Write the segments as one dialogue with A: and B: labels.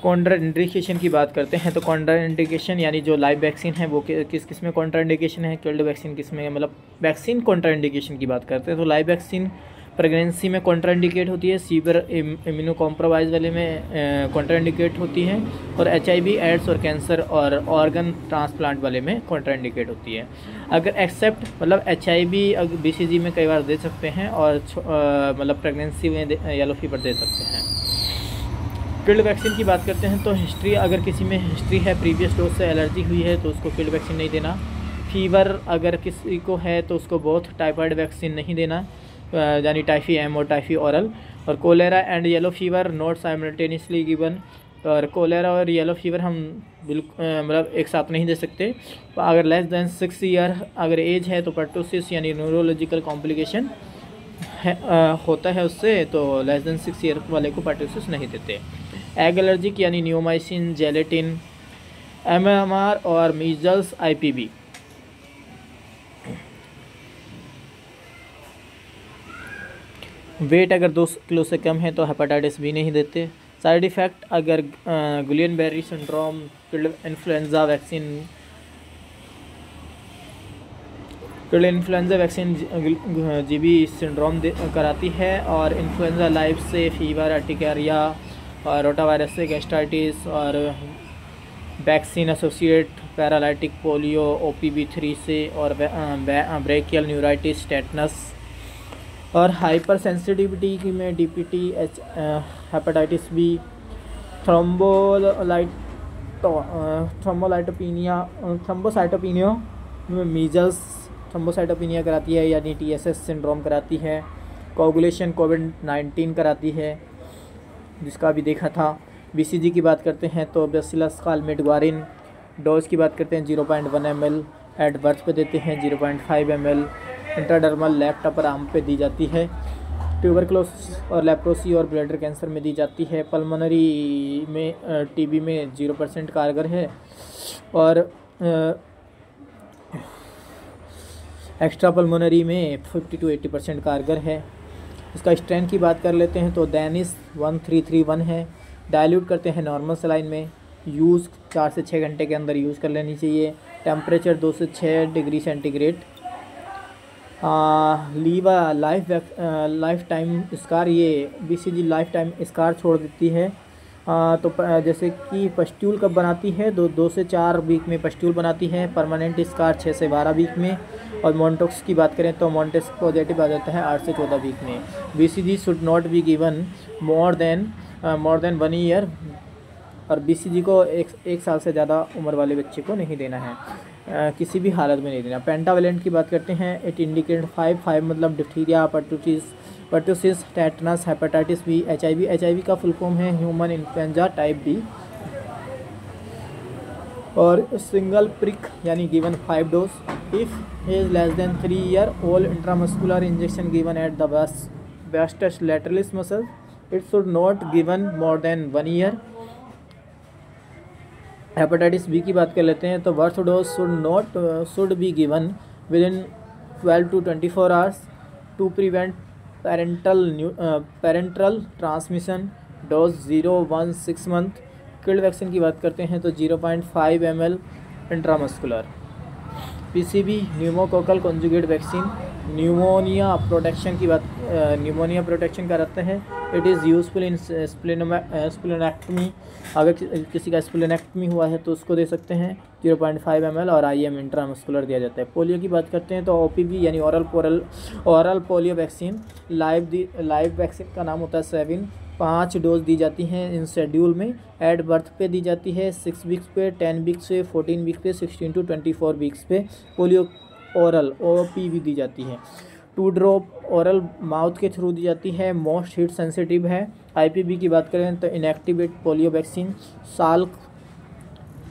A: Contraindication की बात करते हैं तो कॉन्ट्राइंडिकेशन यानी जो लाइव वैक्सीन है वो किस किस में कॉन्ट्राइंडिकेशन है, किल्ड वैक्सीन किस में, मतलब वैक्सीन कॉन्ट्राइंडिकेशन की बात करते हैं तो लाइव वैक्सीन प्रेगनेंसी में कॉन्ट्राइंडिकेट होती है, सीवियर इम्यूनो कॉम्प्रोमाइज वाले में कॉन्ट्राइंडिकेट होती है, और HIV, एड्स और कैंसर और ऑर्गन ट्रांसप्लांट वाले में कॉन्ट्राइंडिकेट होती है। अगर एक्सेप्ट मतलब HIV BCG में कई बार दे सकते हैं और मतलब प्रेगनेंसी में येलो फीवर दे सकते हैं। किल्ड वैक्सीन की बात करते हैं तो हिस्ट्री, अगर किसी में हिस्ट्री है प्रीवियस डोज से एलर्जी हुई है तो उसको किल्ड वैक्सीन नहीं देना। फीवर अगर किसी को है तो उसको बोथ टाइफाइड वैक्सीन नहीं देना, यानी टाइफी एम और टाइफी ओरल। और cholera and yellow fever not simultaneously given, और कोलेरा और येलो फीवर हम बिल्कुल मतलब एक साथ नहीं दे सकते। अगर लेस दैन 6 ईयर अगर एज है तो पर्टोसिस यानी न्यूरोलॉजिकल कॉम्प्लिकेशन होता है उससे, तो लेस दैन 6 ईयर वाले को पर्टोसिस नहीं देते। एग एलर्जिक यानी न्यूमाइसिन, जेलेटिन, MMR और मीजल्स IPV। वेट अगर 2 किलो से कम है तो हेपेटाइटिस B नहीं देते। साइड इफ़ेक्ट अगर Guillain Barre syndrome, influenza vaccine GB syndrome कराती है, और इन्फ्लुएंजा लाइफ से फीवर, अर्टिकेरिया और रोटावायरस से गैस्ट्राइटिस, और vaccine associated paralytic polio OPV3 से, और ब्रेकियल न्यूराइटिस, टेटनस, और हाइपर सेंसिटिविटी की में DPT, hepatitis B, thrombocytopenia measles thrombocytopenia कराती है यानी TSS सिंड्रोम कराती है। कोगुलेशन COVID-19 कराती है जिसका भी देखा था। BCG की बात करते हैं तो बैसिलस कालमेटग्वारिन। डोज की बात करते हैं 0.1 ml एट बर्थ पे देते हैं, 0.5 ml intradermal left upper arm पे दी जाती है। ट्यूबरक्लोसिस और लेप्रोसी और ब्लैडर कैंसर में दी जाती है। पल्मोनरी में TB में 0% कारगर है, और एक्स्ट्रा पल्मोनरी में 50 to 80% कारगर है। इसका स्ट्रेंथ की बात कर लेते हैं तो डेनिस 1331 है। डाइल्यूट करते हैं नॉर्मल सलाइन में। यूज़ 4 से 6 घंटे के अंदर यूज़ कर लेनी चाहिए। टेम्परेचर 2 से 6 degree centigrade. Leave life time scar, ये BCG लाइफ टाइम स्कार छोड़ देती है। तो जैसे कि पस्ट्यूल कब बनाती है, 2 से 4 वीक में पस्ट्यूल बनाती है। परमानेंट स्कार 6 से 12 वीक में। और मॉन्टोक्स की बात करें तो मॉन्टेक्स पॉजिटिव आ जाता है 8 से 14 वीक में। BCG should not be given more than 1 year, और BCG को एक साल से ज़्यादा उम्र वाले बच्चे को नहीं देना है, किसी भी हालत में नहीं देना। पेंटावेलेंट की बात करते हैं, इट इंडिकेट 5 मतलब diphtheria, pertussis, tetanus, hepatitis B, HIV का फुल फॉर्म है ह्यूमन इन्फ्लुएंजा टाइप B। और सिंगल प्रिक यानी given 5 dose. If age less than 3 year, all intramuscular injection given at the vastus lateralis muscle. It should not given more than 1 year. Hepatitis B की बात कर लेते हैं तो birth dose should be given within 12 to 24 hours to prevent parental transmission. Dose 0-1-6 month. Killed vaccine की बात करते हैं तो 0.5 ml intramuscular. PCV pneumococcal conjugate vaccine, pneumonia protection कराते हैं। It is useful in splenectomy, अगर किसी का स्प्लेनेक्टमी हुआ है तो उसको दे सकते हैं। 0.5 ml और IM इंट्रामस्कुलर दिया जाता है। पोलियो की बात करते हैं तो OPV यानी oral polio vaccine, live vaccine का नाम होता है 7। 5 डोज दी जाती हैं इन शेड्यूल में। एट बर्थ पे दी जाती है, 6 वीक्स पे, 10 वीक्स पे, 14 वीक्स पे, 16 to 24 वीक्स पे। पोलियो ओरल OPV दी जाती है। 2 ड्रॉप ओरल माउथ के थ्रू दी जाती है। मोस्ट हीट सेंसिटिव है। IPV की बात करें तो inactivate polio vaccine, Salk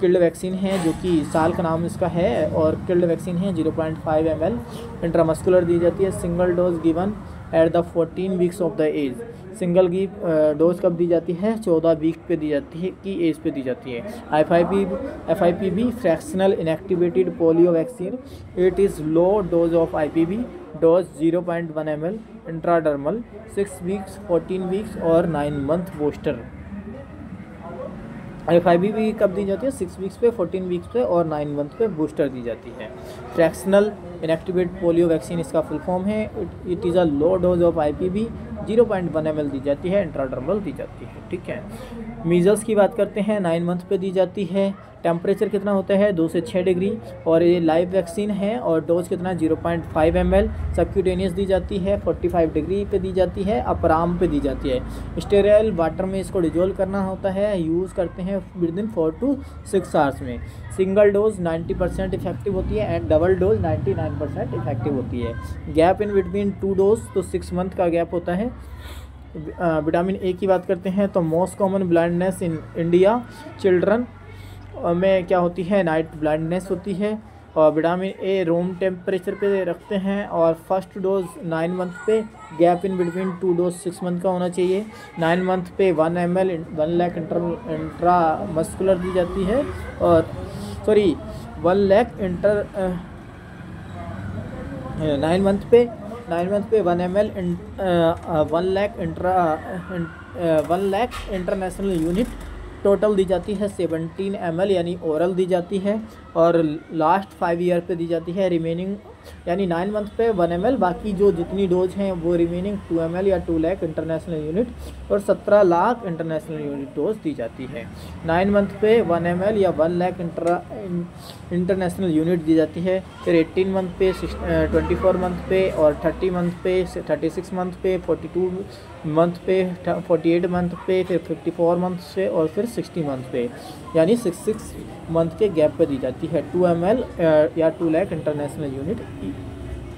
A: killed vaccine है जो कि साल का नाम इसका है, और किल्ड वैक्सीन है 0.5 ml इंट्रामस्कुलर दी जाती है। Single dose given at the 14 weeks of the age. Single की डोज कब दी जाती है, 14 वीक पे दी जाती है की एज पे दी जाती है। FIPV fractional inactivated polio vaccine, it is low dose of IPV, dose 0.1 ml intradermal, 6 weeks, 14 weeks और 9 मंथ बूस्टर। FIV भी कब दी जाती है? 6 वीक्स पे, 14 वीक्स पे और 9 मंथ पे बूस्टर दी जाती है। फ्रैक्शनल इनएक्टिवेट पोलियो वैक्सीन इसका फुल फॉर्म है। It is a low dose of IPV 0.1 ml दी जाती है, इंट्राडर्मल दी जाती है। ठीक है। मीज़ल्स की बात करते हैं, 9 मंथ पे दी जाती है। टेम्परेचर कितना होता है? 2 से 6 डिग्री, और ये लाइव वैक्सीन है। और डोज कितना? 0.5 ml। सबक्यूटेनियस दी जाती है, 45 डिग्री पे दी जाती है, अपर आर्म पे दी जाती है। स्टेराइल वाटर में इसको डिजोल्व करना होता है। यूज़ करते हैं विद इन 4 to 6 आवर्स में। सिंगल डोज 90% इफेक्टिव होती है एंड डबल डोज 99% इफेक्टिव होती है। गैप इन बिटवीन 2 डोज तो 6 मंथ का गैप होता है। विटामिन ए की बात करते हैं तो most common blindness in India children में क्या होती है? नाइट ब्लाइंडनेस होती है। और विटामिन ए रूम टेम्परेचर पे रखते हैं। और फर्स्ट डोज 9 मंथ पे, gap in between 2 dose 6 month का होना चाहिए। 9 मंथ पे 1 ml 1 लाख इंट्रा मस्कुलर दी जाती है। और 1 लाख 9 मंथ पे 1 ml 1 lakh 1 lakh international unit total दी जाती है। 17 ml यानी ओरल दी जाती है। और लास्ट 5 ईयर पे दी जाती है। रिमेनिंग यानी 9 मंथ पे 1 ml, बाकी जो जितनी डोज हैं वो रिमेनिंग 2 ml या 2 लाख इंटरनेशनल यूनिट और 17 लाख इंटरनेशनल यूनिट डोज दी जाती है। 9 मंथ पे 1 ml या 1 लाख इंटरनेशनल यूनिट दी जाती है। फिर 18 मंथ पे, 24 मंथ पे और 30 मंथ पे, 36 मंथ पे, 42 मंथ पे, 48 मंथ पे, फिर 54 मंथ से और फिर 60 मंथ पे, यानी 6 मंथ के गैप पे दी जाती है। 2 ml या 2 लाख इंटरनेशनल यूनिट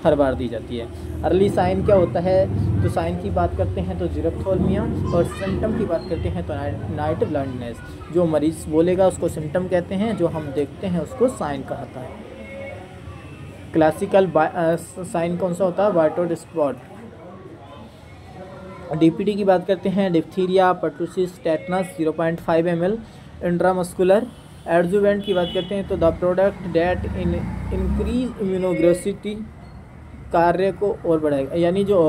A: हर बार दी जाती है। अर्ली साइन क्या होता है? तो साइन की बात करते हैं तो जीरोप्थोल्मिया, और सिम्टम की बात करते हैं तो नाइट ब्लाइंडनेस। जो मरीज बोलेगा उसको सिम्टम कहते हैं, जो हम देखते हैं उसको साइन कहता है। क्लासिकल साइन कौन सा होता है? वाइटोड स्पॉट। DPT की बात करते हैं, diphtheria, pertussis, tetanus 0.5 ml intramuscular. Adjuvant की बात करते हैं तो द प्रोडक्ट डेट इंक्रीज इम्यूनोग्रेसिटी, कार्य को और बढ़ाएगा। यानी जो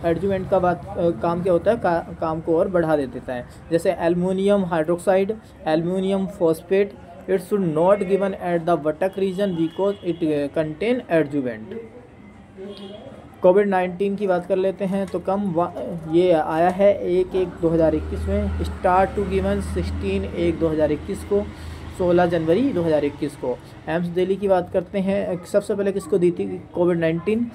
A: एडजुवेंट का काम क्या होता है? काम को और बढ़ा देता है। जैसे aluminium hydroxide, aluminium phosphate. It should not given at the buttock region because it contain adjuvant. कोविड-19 की बात कर लेते हैं तो ये आया है 1/1/2021 में। स्टार्ट टू गिवन 16/1/2021 को, 16 जनवरी 2021 को। एम्स दिल्ली की बात करते हैं, सबसे पहले किसको दी थी कोविड-19?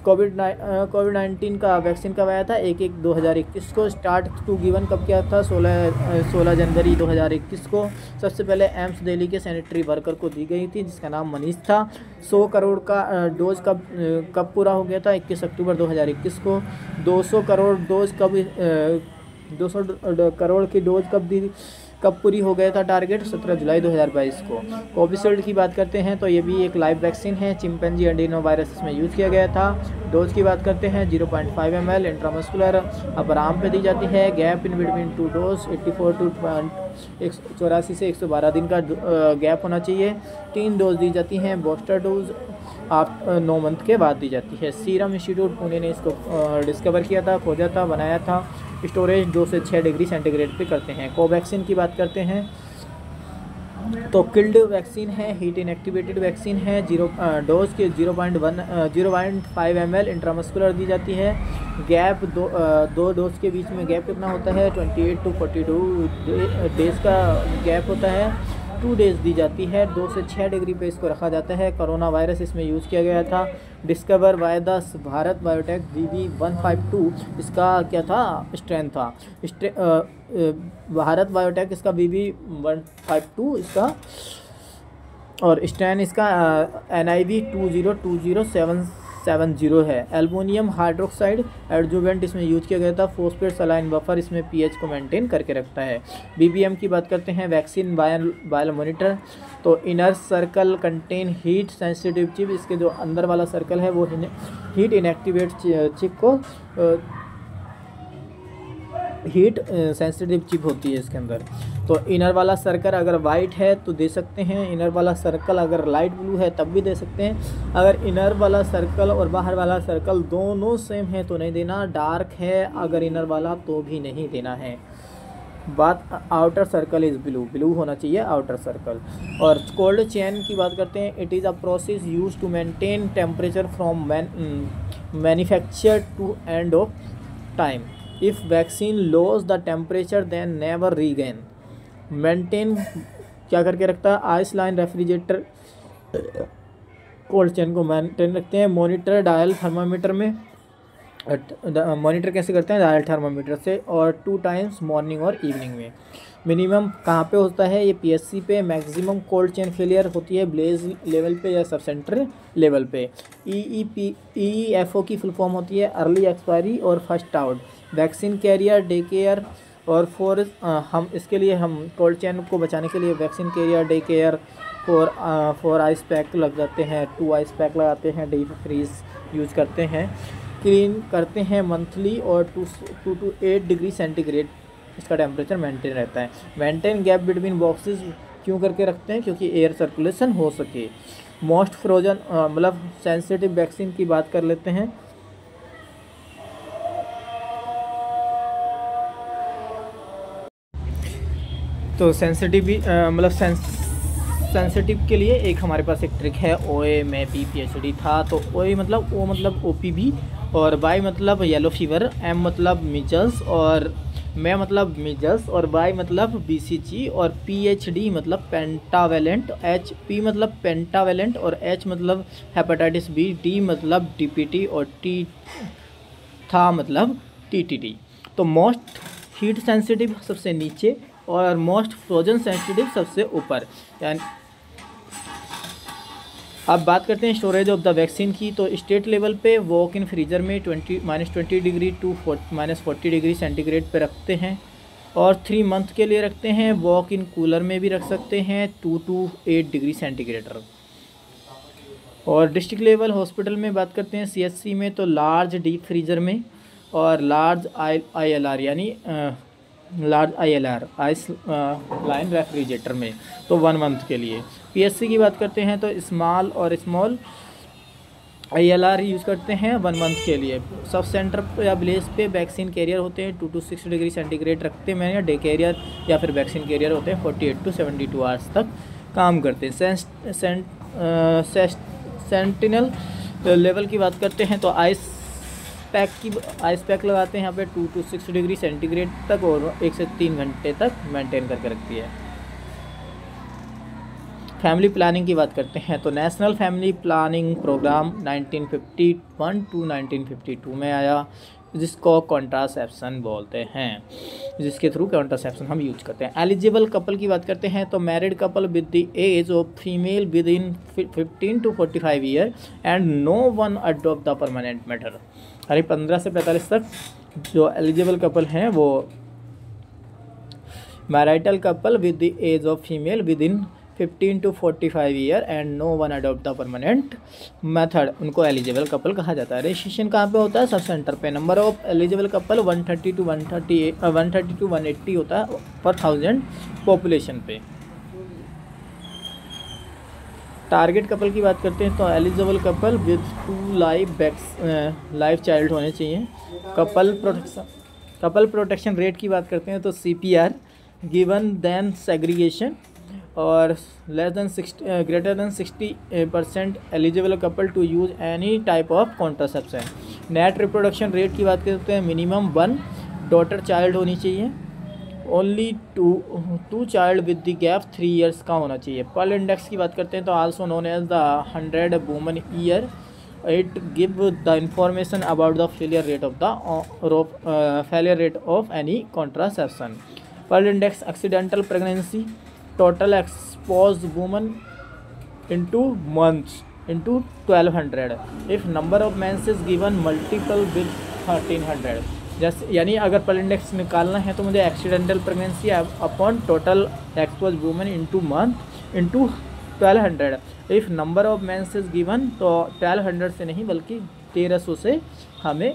A: कोविड-19 का वैक्सीन कब आया था? 1/1/2021 को। स्टार्ट टू गिवन कब किया था? 16 जनवरी 2021 को। सबसे पहले एम्स दिल्ली के सैनिटरी वर्कर को दी गई थी जिसका नाम मनीष था। 100 करोड़ का डोज कब पूरा हो गया था? 21 अक्टूबर 2021 को। 200 करोड़ डोज 200 करोड़ की डोज कब पूरी हो गया था टारगेट? 17 जुलाई 2022 को। कोविशील्ड की बात करते हैं तो ये भी एक लाइव वैक्सीन है। चिंपैंजी एडिनो वायरस इसमें यूज़ किया गया था। डोज की बात करते हैं 0.5 ml इंट्रामस्कुलर, अपर आर्म पे दी जाती है। गैप इन बिटवीन 2 डोज 84 से 112 दिन का गैप होना चाहिए। 3 डोज दी जाती हैं। बूस्टर डोज 9 मंथ के बाद दी जाती है। सीरम इंस्टीट्यूट पुणे ने इसको डिस्कवर किया था, खोजा था, बनाया था। स्टोरेज 2 से 6 डिग्री सेंटीग्रेड पे करते हैं। कोवैक्सीन की बात करते हैं तो किल्ड वैक्सीन है, हीट इनएक्टिवेटेड वैक्सीन है। डोज के 0.5 ml इंट्रामस्कुलर दी जाती है। गैप दो डोज के बीच में गैप कितना होता है? 28 to 42 डेज का गैप होता है। 2 डेज दी जाती है। 2 से 6 डिग्री पे इसको रखा जाता है। कोरोना वायरस इसमें यूज़ किया गया था। Discover by the Bharat biotech BB152 इसका क्या था? स्ट्रेन था। भारत बायोटेक इसका BB152 इसका, और स्ट्रेन इसका NIV 202070 है। एल्युमिनियम हाइड्रोक्साइड एडजुवेंट इसमें यूज किया गया था। फॉस्फेट सलाइन बफर इसमें pH को मेंटेन करके रखता है। BBM की बात करते हैं, वैक्सीन बायल मॉनिटर। तो inner circle contain heat sensitive chip, इसके जो अंदर वाला सर्कल है वो हीट इनएक्टिवेट चिप को हीट सेंसिटिव चिप होती है इसके अंदर। तो इनर वाला सर्कल अगर वाइट है तो दे सकते हैं, इनर वाला सर्कल अगर लाइट ब्लू है तब भी दे सकते हैं। अगर इनर वाला सर्कल और बाहर वाला सर्कल दोनों सेम है तो नहीं देना। डार्क है अगर इनर वाला तो भी नहीं देना है। बात outer circle is blue, blue होना चाहिए आउटर सर्कल। और कोल्ड चेन की बात करते हैं, it is a process use to maintain temperature from manufacture to end of time. If vaccine loss the temperature then never regain. Maintain क्या करके रखता है, ice line refrigerator cold chain को मेंटेन रखते हैं। मॉनिटर डायल थर्मामीटर में, monitor कैसे करते हैं, डायल थर्मामीटर से, और 2 टाइम्स मॉर्निंग और इवनिंग में। मिनिमम कहाँ पे होता है ये, पीएससी पे। मैक्सिमम कोल्ड चेन फेलियर होती है ब्लेज लेवल पे या सब सेंटर लेवल पे। EEFO की फुल फॉर्म होती है अर्ली एक्सपायरी और first out. Vaccine carrier, day care और हम इसके लिए हम कोल्ड चेन को बचाने के लिए vaccine carrier, day care, 4 ice pack लग जाते हैं, 2 आइस पैक लगाते हैं, डीप फ्रीज यूज़ करते हैं। क्लीन करते हैं मंथली और 2 to 8 डिग्री सेंटीग्रेड इसका टेम्परेचर मेंटेन रहता है। मेंटेन गैप बिटवीन बॉक्सेस क्यों करके रखते हैं, क्योंकि एयर सर्कुलेशन हो सके। मोस्ट फ्रोजन मतलब सेंसिटिव वैक्सीन की बात कर लेते हैं। तो सेंसिटिव भी मतलब सेंसिटिव के लिए एक हमारे पास एक ट्रिक है, ओए में भी PhD था। तो ओए मतलब ओ मतलब OPV, और वाई मतलब येलो फीवर, एम मतलब मीजल्स, और मैं मतलब मीजल्स, और वाई मतलब BCG, और PhD मतलब पेंटावेलेंट, HP मतलब पेंटावेलेंट, और H मतलब हेपेटाइटिस B, D मतलब DPT, और T था मतलब TTD। तो मोस्ट हीट सेंसिटिव सबसे नीचे और मोस्ट फ्रोजन सेंसिटिव सबसे ऊपर। यानी अब बात करते हैं स्टोरेज ऑफ द वैक्सीन की। तो स्टेट लेवल पे वॉक इन फ्रीज़र में -20 डिग्री टू -40 डिग्री सेंटीग्रेड पे रखते हैं, और 3 मंथ के लिए रखते हैं। वॉक इन कूलर में भी रख सकते हैं 2 to 8 डिग्री सेंटीग्रेड। और डिस्ट्रिक्ट लेवल हॉस्पिटल में बात करते हैं CHC में, तो लार्ज डीप फ्रीज़र में, और लार्ज ILR यानी large ILR ice line refrigerator में, तो 1 मंथ के लिए। PSC की बात करते हैं तो स्मॉल और स्मॉल ILR यूज़ करते हैं 1 मंथ के लिए। सब सेंटर या विलेज पे वैक्सीन कैरियर होते हैं 2 to 6 डिग्री सेंटीग्रेड रखते हैं, या डे कैरियर या फिर वैक्सीन कैरियर होते हैं 48 to 72 आवर्स तक काम करते हैं। सेंटिनल लेवल की बात करते हैं तो आइस पैक लगाते हैं यहाँ पे 2 to 6 डिग्री सेंटीग्रेड तक, और 1 से 3 घंटे तक मेंटेन करके रखती है। फैमिली प्लानिंग की बात करते हैं तो national family planning program 1951 to 1952 में आया, जिसको कॉन्ट्रासेप्शन बोलते हैं, जिसके थ्रू कॉन्ट्रासेप्शन हम यूज करते हैं। एलिजिबल कपल की बात करते हैं तो married couple with the age of female within 15 to 45 year and no one adopt the permanent method. यानी 15 से 45 तक जो एलिजिबल कपल हैं वो marital couple with the age of female within 15 to 45 year and no one adopt the permanent method, उनको eligible couple कहा जाता है। रजिस्ट्रेशन कहाँ पे होता है, सब सेंटर पे। Number of eligible couple 130 to 180 होता है पर 1000 पॉपुलेशन पे। टारगेट कपल की बात करते हैं तो eligible couple with 2 live child होने चाहिए। कपल प्रोटेक्शन रेट की बात करते हैं तो CPR गिवन देन सेग्रीगेशन, और greater than 60% eligible couple to use any type of contraception. Net reproduction rate की बात करते हैं मिनिमम 1 डॉटर चाइल्ड होनी चाहिए, only 2 child with the gap 3 years का होना चाहिए। पर्ल इंडेक्स की बात करते हैं तो also known as the 100 women year, it give the information about the failure rate of any contraception. Pearl index accidental pregnancy, total expose women into months into 1200 if number of menses given multiple with 1300। जैसे यानी अगर Perl index निकालना है तो मुझे accidental pregnancy upon total expose women into month into 1200। If number of menses given तो 1200 से नहीं बल्कि 1300 से हमें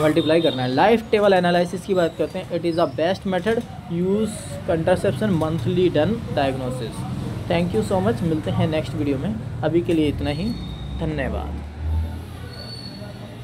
A: मल्टीप्लाई करना है। लाइफ टेबल एनालिसिस की बात करते हैं, it is the best method use contraception monthly done diagnosis. Thank you so much, मिलते हैं नेक्स्ट वीडियो में। अभी के लिए इतना ही, धन्यवाद।